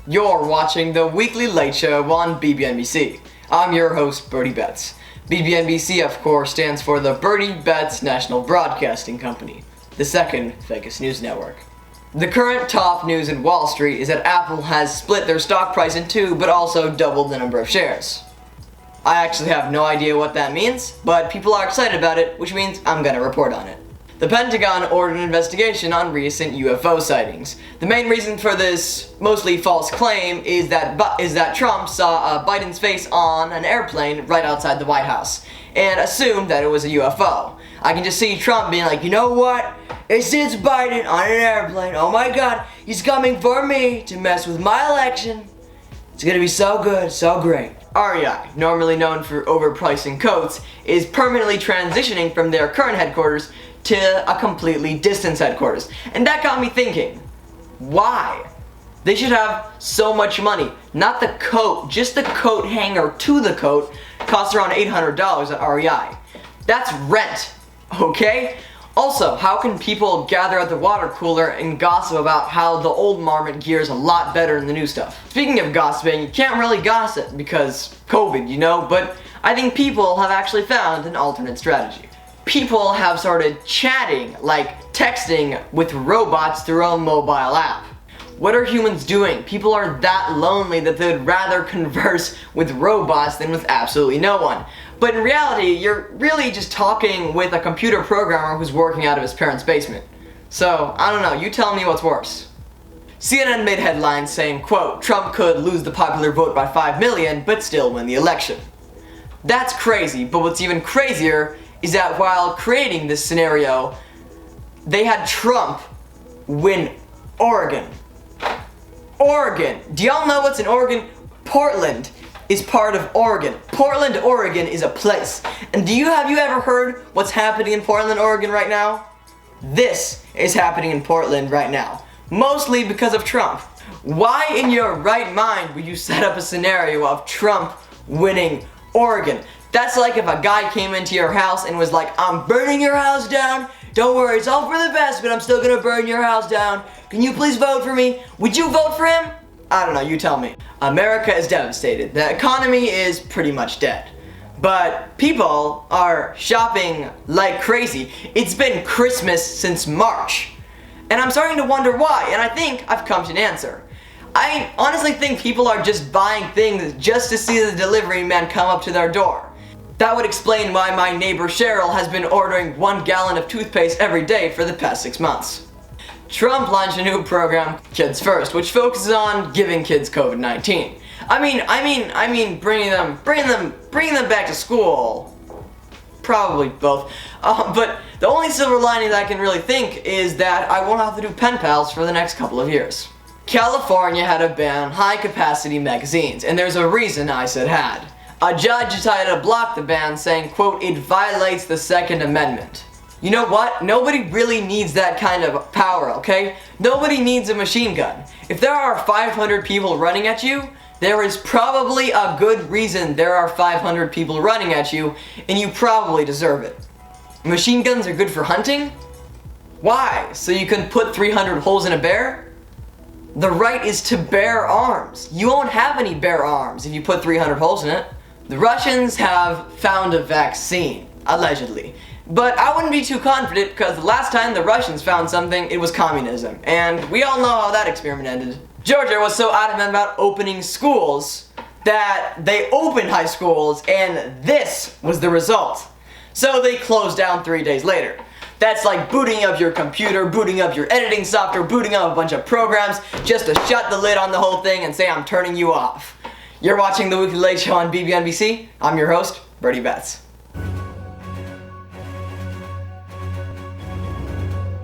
You're watching the Weekly Late Show on BBNBC. I'm your host, Birdy Betts. BBNBC, of course, stands for the Birdy Betts National Broadcasting Company, the second fakest news network. The current top news in Wall Street is that Apple has split their stock price in two, but also doubled the number of shares. I actually have no idea what that means, but people are excited about it, which means I'm gonna report on it. The Pentagon ordered an investigation on recent UFO sightings. The main reason for this mostly false claim is that Trump saw Biden's face on an airplane right outside the White House and assumed that it was a UFO. I can just see Trump being like, you know what? It's Biden on an airplane. Oh my God, he's coming for me to mess with my election. It's gonna be so good, so great. Arya, normally known for overpricing coats, is permanently transitioning from their current headquarters to a completely distant headquarters. And that got me thinking, why? They should have so much money. Not the coat, just the coat hanger to the coat costs around $800 at REI. That's rent, okay? Also, how can people gather at the water cooler and gossip about how the old Marmot gear is a lot better than the new stuff? Speaking of gossiping, you can't really gossip because COVID, you know, but I think people have actually found an alternate strategy. People have started chatting, like texting, with robots through a mobile app. What are humans doing? People are that lonely that they'd rather converse with robots than with absolutely no one. But in reality, you're really just talking with a computer programmer who's working out of his parents' basement. So, I don't know, you tell me what's worse. CNN made headlines saying, quote, Trump could lose the popular vote by 5 million, but still win the election. That's crazy, but what's even crazier is that while creating this scenario, they had Trump win Oregon. Oregon. Do y'all know what's in Oregon? Portland is part of Oregon. Portland, Oregon is a place. And have you ever heard what's happening in Portland, Oregon right now? This is happening in Portland right now. Mostly because of Trump. Why in your right mind would you set up a scenario of Trump winning Oregon? That's like if a guy came into your house and was like, I'm burning your house down. Don't worry, it's all for the best, but I'm still gonna burn your house down. Can you please vote for me? Would you vote for him? I don't know, you tell me. America is devastated. The economy is pretty much dead. But people are shopping like crazy. It's been Christmas since March. And I'm starting to wonder why, and I think I've come to an answer. I honestly think people are just buying things just to see the delivery man come up to their door. That would explain why my neighbor Cheryl has been ordering 1 gallon of toothpaste every day for the past 6 months. Trump launched a new program, Kids First, which focuses on giving kids COVID-19. I mean, bringing them back to school. Probably both. But the only silver lining that I can really think is that I won't have to do pen pals for the next couple of years. California had a ban on high-capacity magazines, and there's a reason I said had. A judge decided to block the ban, saying, quote, it violates the Second Amendment. You know what? Nobody really needs that kind of power, okay? Nobody needs a machine gun. If there are 500 people running at you, there is probably a good reason there are 500 people running at you, and you probably deserve it. Machine guns are good for hunting? Why? So you can put 300 holes in a bear? The right is to bear arms. You won't have any bare arms if you put 300 holes in it. The Russians have found a vaccine, allegedly. But I wouldn't be too confident because the last time the Russians found something, it was communism. And we all know how that experiment ended. Georgia was so adamant about opening schools that they opened high schools, and this was the result. So they closed down 3 days later. That's like booting up your computer, booting up your editing software, booting up a bunch of programs just to shut the lid on the whole thing and say I'm turning you off. You're watching the Weekly Late Show on BBNBC. I'm your host, Birdy Betts.